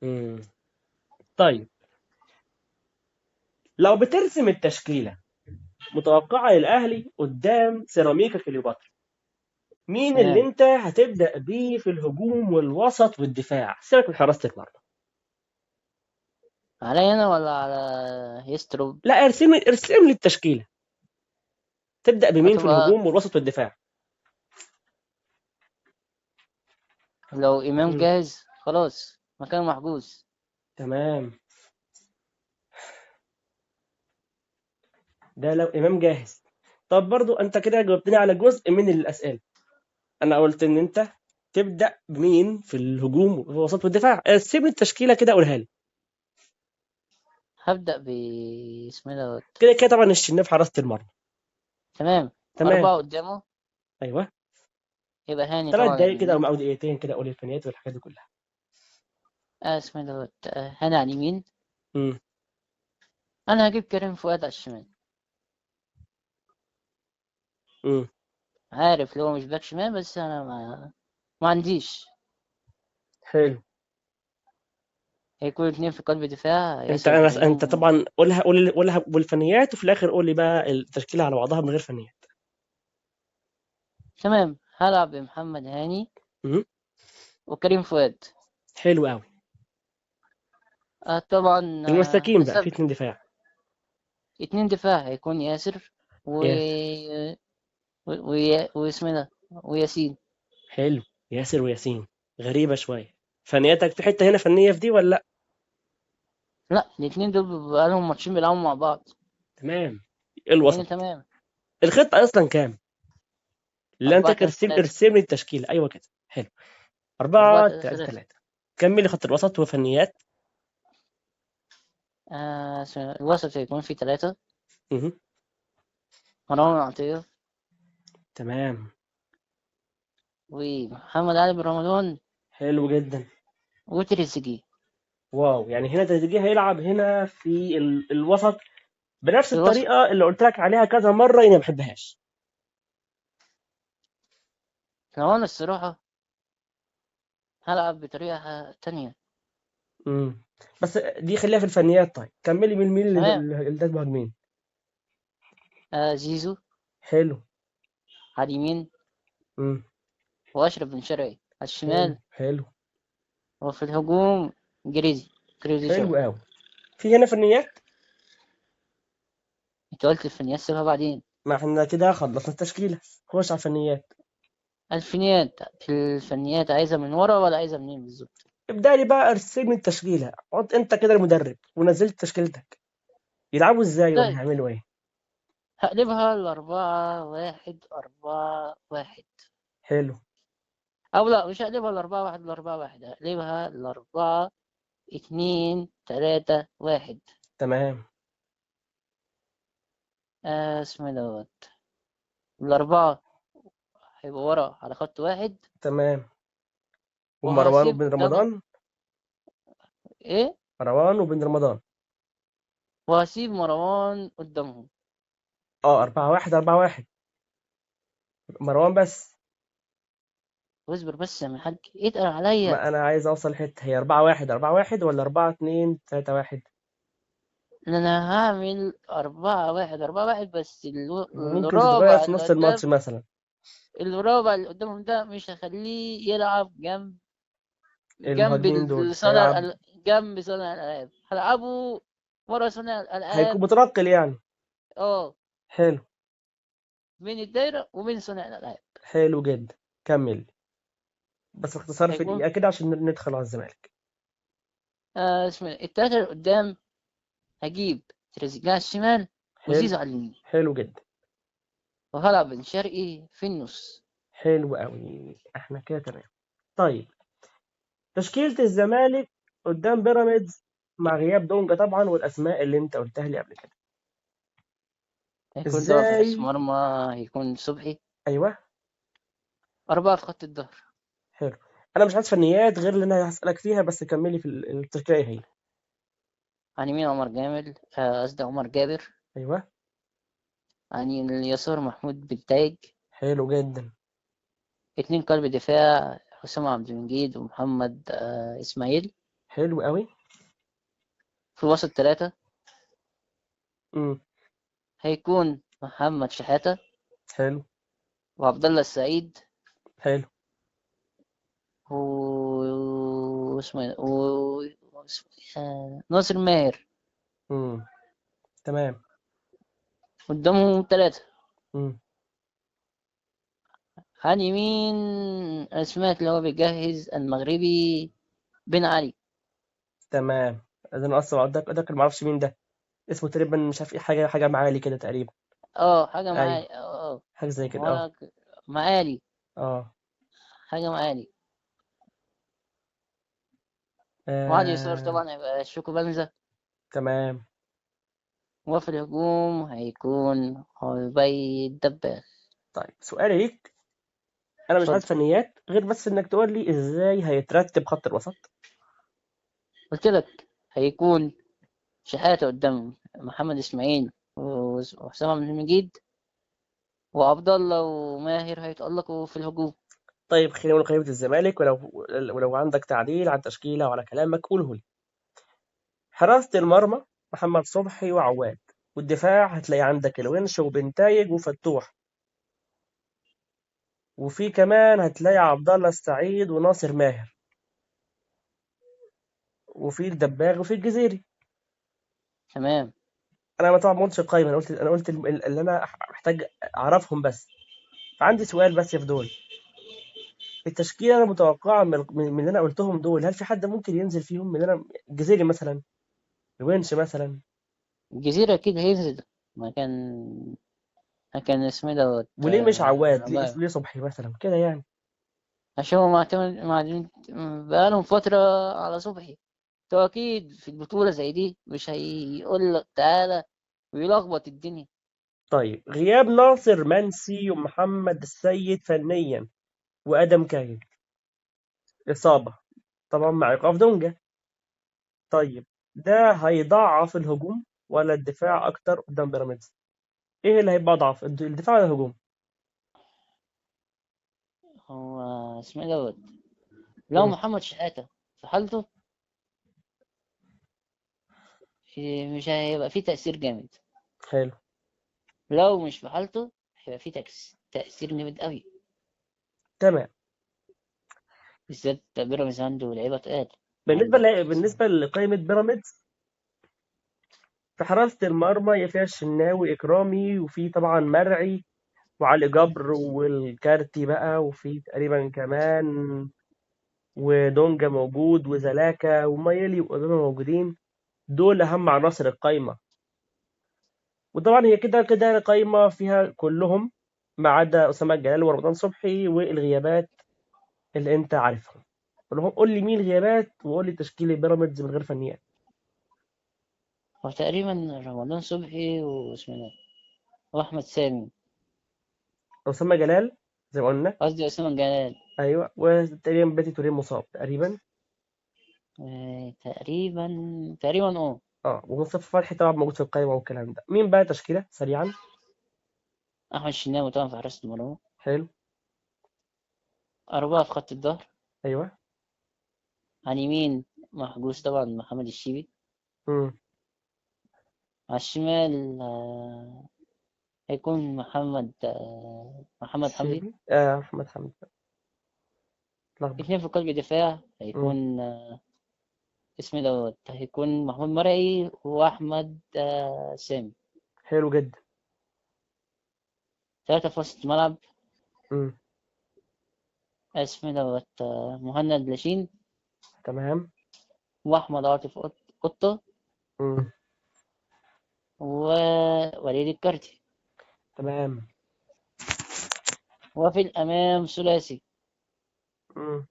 مم. طيب، لو بترسم التشكيله متوقعه للاهلي قدام سيراميكا كليوباترا، مين اللي تمام. انت هتبدأ بيه في الهجوم والوسط والدفاع؟ سيبك من حراسة المرمى. علي أنا ولا على يستروب؟ لا، ارسم لي التشكيلة. تبدأ بمين في هتبقى الهجوم والوسط والدفاع؟ لو إمام مم. جاهز خلاص مكانه محجوز. تمام. ده لو إمام جاهز. طب برضو انت كده جاوبتني على جزء من الأسئلة. انا قلت ان انت تبدأ بمين في الهجوم والوسط والدفاع. ارسم لي التشكيلة كده، قولها لي. هبدأ اسمه إيه دوت. كده كده طبعا الشناف حراسة المرمى. تمام. تمام. 4 قدامه. ايوه. يبقى هاني 3 دقايق كده او طبعا. او دقيقتين كده، اقول الفنيات والحاجات دي كلها. اسمه إيه دوت. هاني على اليمين. امم. أنا هجيب كريم فؤاد على الشمال. امم. عارف اللي هو مش باك شمال، بس أنا ما عنديش. حلو. هيكون 2 في قلب دفاع، انت ياسر انا إبراهيم انت طبعا قولها بالفنيات، وفي الاخر قول لي بقى التشكيله على بعضها من غير فنيات. تمام. هلعب بمحمد هاني امم. وكريم فؤاد. حلو قوي. طبعا. المساكين بقى في مثبت 2 دفاع. 2 دفاع هيكون ياسر و... ياسر. واسمه ده وياسين. حلو. ياسر وياسين. غريبه شويه. فنياتك في حته هنا فنيه في دي ولا لا؟ لا، الاتنين دول بقالهم ماتشين بيلعبوا مع بعض. تمام. هنا الوسط. تمام. الخطه اصلا كام؟ اللي انت 4 3 ارسم 3. ارسم لي التشكيله، ايوه كده. حلو. 4 4 3 3 3. 3 كملي خط الوسط وفنيات. الوسط هيكون فيه 3. امم. مروان عطية تمام. ومحمد علي بن رمضان حلو جدا. وتريزيجيه. واو، يعني هنا تريزيجيه هيلعب هنا في الوسط بنفس في الوسط. الطريقة اللي قلت لك عليها كذا مرة، أنا ما بحبهاش. لو أنا الصراحة هلعب بطريقة تانية. امم. بس دي خليها في الفنيات. طيب كملي، مين تمام. اللي ده مهاجمين؟ زيزو حلو. على اليمين، امم. وأشرف بن شرقي على حلو الشمال. حلو. وفي الهجوم كريزي حلو شوية. قوي. في هنا فنيات. انت قلت الفنيات سيبها بعدين. ما احنا كده خلصنا التشكيلة. خش على الفنيات. الفنيات. الفنيات عايزة من ورا ولا عايزة منين بالظبط؟ ابدأ لي بقى، ارسم لي التشكيلة. اقعد انت كده المدرب ونزلت تشكيلتك. يلعبوا ازاي ولا لا، هيعملوا ايه؟ هقلبها ل4 1 4 1. حلو. أو لا، مش هقلبها ل4 1 ل4 1، هقلبها ل4 2 3 1. تمام. اسمه دوت. الأربعة هيبقوا ورا على خط واحد. تمام. ومروان وهسيب وبن قدامهم رمضان. إيه؟ مروان وبن رمضان. وهسيب مروان قدامهم. اه، 4-1 4-1. مروان بس. واصبر بس يا حاج، اتقل عليا. ما انا عايز اوصل حته، هي 4-1 4-1 ولا 4-2 3-1؟ أنا هعمل 4 1 4 1، بس ممكن تتغير الرابع في اللي نص الماتش قدام. مثلا. الرابع اللي قدامهم ده مش هخليه يلعب المهاجمين دول هيلعب. جنب صانع الألعاب. هلعبه ورا صانع هيكون الألعاب. متنقل يعني. اه. حلو. بين الدايرة وبين صانع الألعاب. حلو جدا. كمل. بس اختصار في هيكون دقيقه كده عشان ندخل على الزمالك. اسمه التلاتة اللي قدام. هجيب تريزيجيه على الشمال حلو. وزيزو على اليمين. حلو جدا. وهلعب بن شرقي في النص. حلو قوي، احنا كده تمام. طيب، تشكيله الزمالك قدام بيراميدز مع غياب دونجا طبعا والاسماء اللي انت قلتها لي قبل كده. هيكون طبعا في حراسة ازاي؟ مرمى. هيكون صبحي. ايوه. 4 في خط الظهر. حلو. انا مش عايز فنيات غير اللي انا هسالك فيها، بس كملي في التشكيله هي. عن يمين عمر جامل، قصدي عمر جابر. ايوه. عن اليسار محمود بالتاج. حلو جدا. 2 قلب دفاع، حسام عبد المجيد ومحمد إسماعيل. حلو قوي. في الوسط 3 امم. هيكون محمد شحاتة حلو. وعبد الله السعيد حلو. اسمه ايه ناصر ماهر. امم تمام. قدامهم ثلاثة. امم عن يمين أنا سمعت اللي هو بيجهز المغربي بن علي. تمام. انا اصلا قدك ما اعرفش مين ده. اسمه تقريبا مش عارف ايه، حاجه معالي كده تقريبا. اه حاجة ايوه، معالي اه. حاجه زي كده، اه. وانا معالي. اه. حاجة معالي. وعلى اليسار آه، طبعا هيبقى شوكو بنزا. تمام. وفي الهجوم هيكون هويبي الدباغ. طيب سؤالي ليك، انا مش عايز اتفضل. فنيات غير بس انك تقول لي ازاي هيترتب خط الوسط. قلت لك هيكون شحاتة قدام محمد إسماعيل وحسام عبد المجيد، وعبد الله وماهر هيتألقوا في الهجوم. طيب خلينا نقول قائمة الزمالك، ولو عندك تعديل على التشكيلة وعلى كلامك قوله لي. حراسة المرمى محمد صبحي وعواد، والدفاع هتلاقي عندك الونش وبنتايج وفتوح، وفي كمان هتلاقي عبد الله السعيد وناصر ماهر، وفي الدباغ وفي الجزيري. تمام. انا طبعا ما قلتش القايمة، انا قلت اللي انا محتاج اعرفهم بس. فعندي سؤال بس في دول التشكيلة، انا متوقعة من اللي انا قلتهم دول، هل في حد ممكن ينزل فيهم من اللي انا، الجزيري مثلا، الونش مثلا؟ الجزيرة أكيد هينزل. ما كان اسمه دوت وليه مش عواد؟ عباية. ليه صبحي مثلا كده يعني؟ عشان هو بقالهم فترة على صبحي. تو أكيد في البطولة زي دي مش هيقول لك تعالى ويلخبط الدنيا. طيب غياب ناصر منسي ومحمد السيد فنيا وادم كايد، اصابه طبعا مع ايقاف دونجا. طيب ده هيضعف الهجوم ولا الدفاع اكتر قدام بيراميدز؟ ايه اللي هيبقى اضعف، الدفاع ولا الهجوم؟ هو اسمه دوت لو مم. محمد شحاتة في حالته مش هيبقى فيه تأثير جامد. حلو. لو مش في حالته هيبقى فيه تأثير جامد قوي. تمام. بالذات بيراميدز عنده لعيبة تقال. بالنسبه عندك بالنسبه لقائمه بيراميدز، في حراسه المرمى فيها الشناوي اكرامي، وفي طبعا مرعي وعلي جبر والكارتي بقى، وفي تقريبا كمان ودونجا موجود وزلاكا ومايلي وأوباما موجودين. دول أهم عناصر القايمة. وطبعا هي كده كده قايمة فيها كلهم ما عدا أسامة جلال ورمضان صبحي والغيابات اللي أنت عارفهم. كلهم قول لي مين الغيابات وقول لي تشكيل بيراميدز من غير فنيات. هو تقريبا رمضان صبحي واسمه ده وأحمد سامي. أسامة جلال زي ما قلنا. قصدي أسامة جلال. أيوه، وتقريبا باتي توريه مصاب تقريبا. تقريبا. تقريبا ومصطفى فتحي طبعا موجود في القايمة والكلام ده. مين بقى تشكيلة سريعا؟ أحمد الشناوي طبعا في حراسة المرمى. حلو. 4 في خط الظهر. أيوه. على اليمين محجوز طبعا محمد الشيبي. امم على الشمال هيكون محمد حمدي. الشيبي، أحمد حمدي. اتلخبط. 2 في قلب الدفاع امم هيكون اسمه دوت هيكون محمود مرعي وأحمد سامي. حلو جدا. 3 في وسط الملعب امم اسمه دوت مهند لاشين تمام. وأحمد عاطف قطة امم ووليد الكارتي. تمام. وفي الأمام ثلاثي امم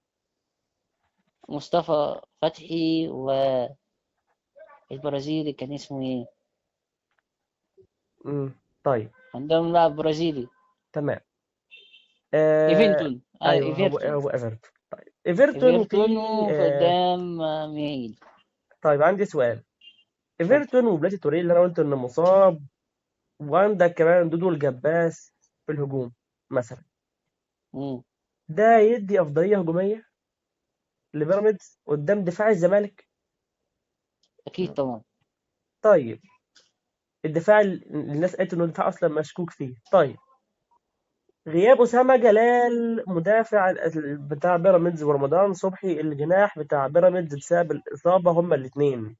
مصطفى فتحي والبرازيلي كان اسمه ايه. طيب. عندهم لاعب برازيلي. تمام. ايفنتون ايوه، هو ايفرتون. هو ايفرتون. طيب ايفرتون في ايفرتون وفي آه قدام ميل. طيب عندي سؤال. اتفضل. ايفرتون وبلاتي توريه اللي انا قلت انه مصاب، وعندك كمان دودو الجباس في الهجوم مثلا، مم. ده يدي افضليه هجوميه لبيراميدز قدام دفاع الزمالك؟ اكيد طبعا. طيب الدفاع الناس قالت انه الدفاع اصلا مشكوك فيه. طيب غياب أسامة جلال مدافع بتاع بيراميدز ورمضان صبحي الجناح بتاع بيراميدز بسبب الإصابة، هما الاتنين،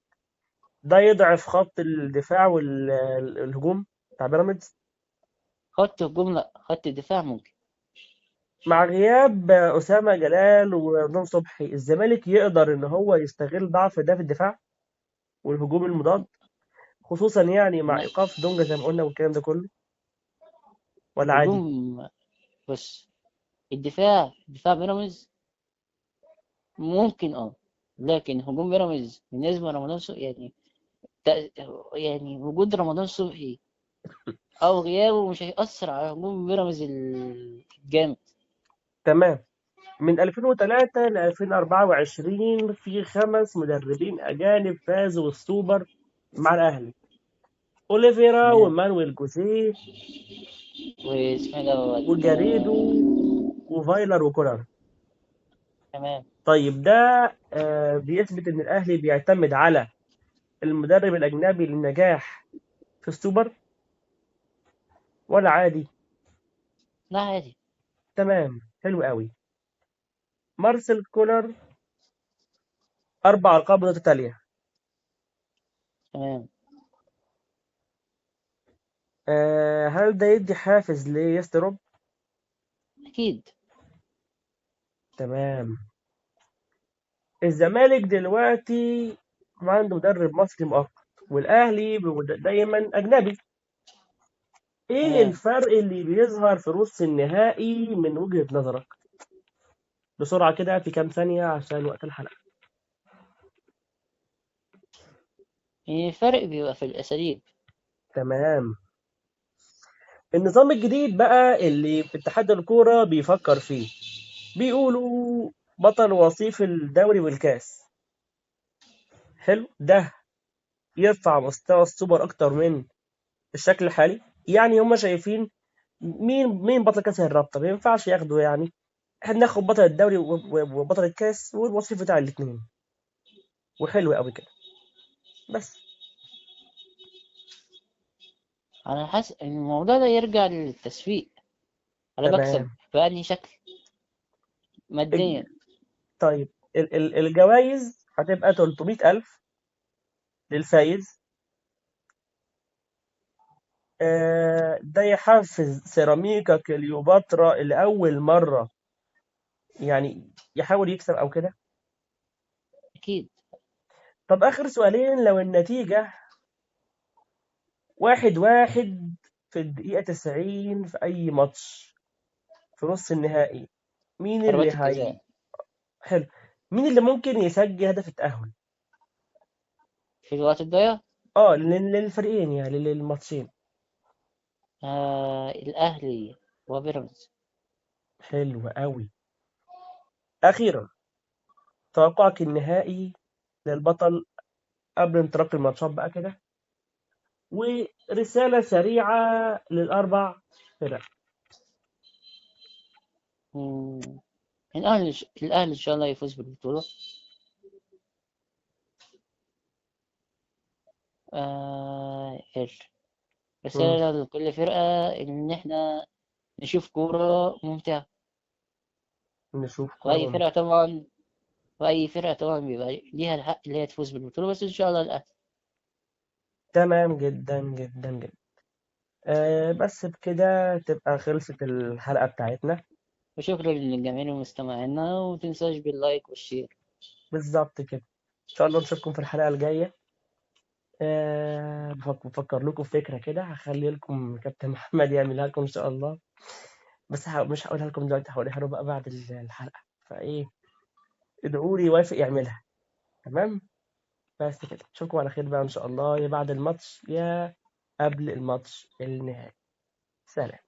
ده يضعف خط الدفاع والهجوم بتاع بيراميدز. خط هجوم لأ، خط الدفاع ممكن. مع غياب أسامة جلال ورمضان صبحي الزمالك يقدر إن هو يستغل ضعف ده في الدفاع والهجوم المضاد، خصوصا يعني مع لا، إيقاف دونجا زي ما قلنا والكلام ده كله، ولا عادي؟ هجوم. بص، دفاع بيراميدز ممكن لكن هجوم بيراميدز بالنسبة لرمضان صبحي تا- يعني وجود رمضان صبحي أو غيابه مش هيأثر على هجوم بيراميدز الجامد. تمام. من 2003 ل 2024 في 5 مدربين أجانب فازوا بالسوبر مع الأهلي: أوليفيرا تمام. ومانويل جوزيه واسمه دوت وجاريدو وفايلر وكولر. تمام. طيب ده بيثبت إن الأهلي بيعتمد على المدرب الأجنبي للنجاح في السوبر، ولا عادي؟ لا عادي. تمام، حلو قوي. مارسيل كولر 4 ألقاب متتالية. تمام. هل ده يدي حافز ليستروب؟ أكيد. تمام. الزمالك دلوقتي عنده مدرب مصري مؤقت، والأهلي دايما أجنبي. إيه تمام. الفرق اللي بيظهر في نص النهائي من وجهة نظرك؟ بسرعة كده في كام ثانية عشان وقت الحلقة. يعني الفرق بيبقى في الأساليب. تمام. النظام الجديد بقى اللي اتحاد الكورة بيفكر فيه، بيقولوا بطل وصيف الدوري والكاس. حلو ده، يرفع مستوى السوبر أكتر من الشكل الحالي. يعني هم شايفين مين بطل كاس الرابطة، ما ينفعش ياخدوا يعني، احنا ناخد بطل الدوري وبطل الكاس والوصيف بتاع الاثنين، وحلو قوي كده بس. أنا حاسس إن الموضوع ده يرجع للتسويق. أنا بكسب تمام. بأنهي شكل الج- ماديا. طيب الجوائز هتبقى 300,000 للفايز. ده يحفز سيراميكا كليوباترا لأول مرة يعني يحاول يكسب أو كده. أكيد. طب آخر سؤالين: لو النتيجة 1-1 في الدقيقة 90 في أي ماتش في نص النهائي، مين اللي ضربات الجزاء حلو، مين اللي ممكن يسجل هدف التأهل؟ في الوقت الضايع. للفريقين يعني للماتشين. الأهلي وبيراميدز. حلو قوي. أخيرا، توقعك النهائي للبطل قبل انطلاق الماتشات بقى كده، ورسالة سريعة للأربع فرق. مم. الأهلي إن شاء الله يفوز بالبطولة. حلو. مم. رسالة لكل فرقة إن إحنا نشوف كورة ممتعة. نشوف كرة وأي فرقة ممتعة. طبعا وأي فرقة طبعا بيبقى ليها الحق اللي هي تفوز بالبطولة، بس إن شاء الله الأهلي. تمام جدا جدا جدا. بس بكده تبقى خلصت الحلقة بتاعتنا. وشكرا للجميع المستمعين، ومتنساش باللايك والشير. بالظبط كده. إن شاء الله نشوفكم في الحلقة الجاية. بفكر لكم في فكرة كده، هخلي لكم كابتن محمد يعملها لكم إن شاء الله، بس مش هقولها لكم دلوقتي، هقولها له بقى بعد الحلقة. فإيه، ادعوا لي يوافق يعملها. تمام. بس كده، اشوفكم على خير بقى ان شاء الله، يا بعد الماتش يا قبل الماتش النهائي. سلام.